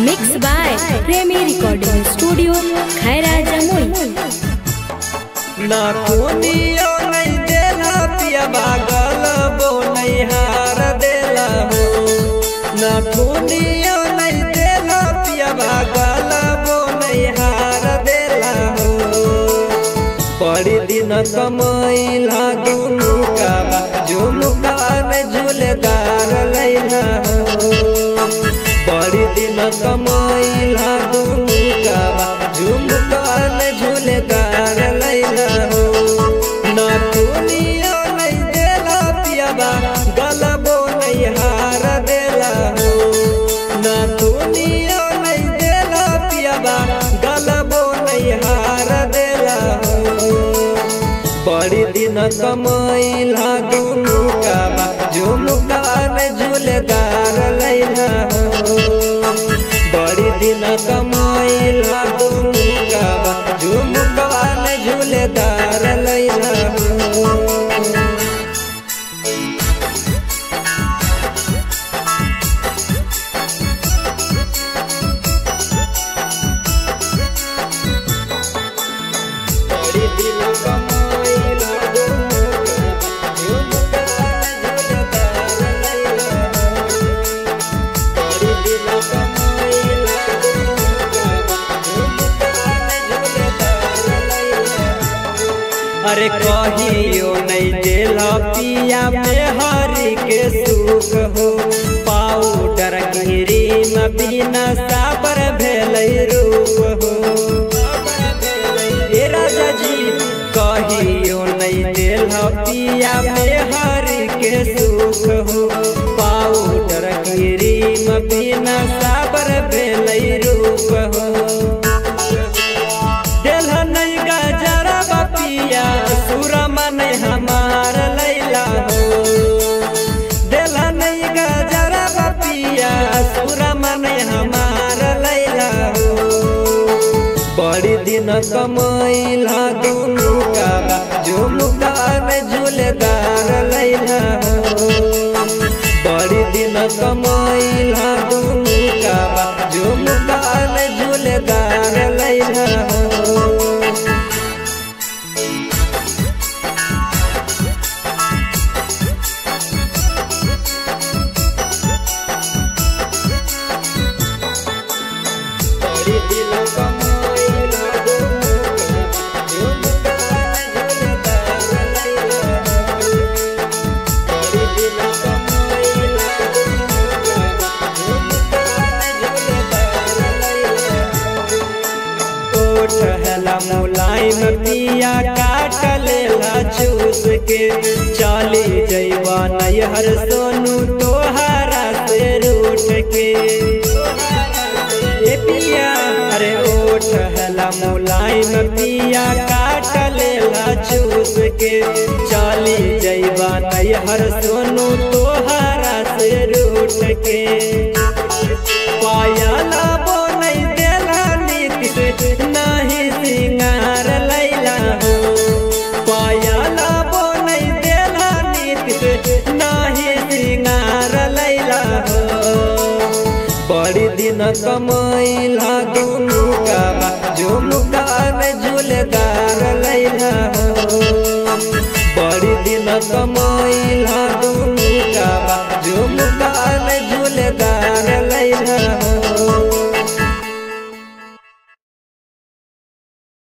Mix by प्रेमी recording studio खैरा जमुई। ना कोनियो नहीं देला पिया बागल बो नहीं हार देला हो। ना कोनियो नहीं देला पिया बागल बो नहीं हार देला हो। बड़ी दिन कमैला दुनु का झुमका में झूलेदार लैला हो। बड़ी दिन कमैला दुनु का झुमका में झूलेदार लैला हो। ना दुनिया नहीं देला पियाबा गलबो नहीं हार देला हो। ना दुनिया नहीं देला पियाबा गलबो नहीं हार देला हो। बड़ी दिन कमैला दुनु का झुमका में झूलेदार लैला हो। बड़ी दिन कमैला दुनु का झुमका में झूलेदार लैला हो। बड़ी दिन कमैला दुनु का झुमका में झूलेदार लैला हो। बड़ी दिन कमैला दुनु का झुमका में झूलेदार लैला हो। अरे कहियो नहीं देला पिया में हरि के सुख हो। पाउडर क्रीम बिना साबर भेलै रूप हो। ए राजा जी कहियो नहीं देला पिया में हरि के सुख हो। पाउडर क्रीम बिना साबर भेलै रूप हो। देला नहीं गजरा पिया सुरमा नहीं हमार लैला हो। देला नहीं गजरा पिया सुरमा नहीं हमार लैला हो। बड़ी दिन कमैला दुनु का झुमका में झूलेदार लैला हो। बड़ी दिन कमैला दुनु का झुमका में झूलेदार लैला हो। बड़ी दिन कमैला दुनु का झुमका में झूलेदार लैला हो। बड़ी दिन कमैला दुनु का झुमका में झूलेदार लैला हो। ओठ हेला मुलायम पिया काट लेला चूस के। चली जैवा नैहर सोनू तोहरा से रूठ के। ए पिया अरे ओठ हेला मुलायम पिया काट लेला चूस के। चली जैवा नैहर सोनू तोहरा से रूठ के। पायला बो नहीं देला नीतीश नहीं सिंगार लैला हो। पायला बो नहीं देला नीतीश नहीं सिंगार लैला हो। बड़ी दिन कमैला दुनु का झुमका में झूलेदार लैला हो। बड़ी दिन कमैला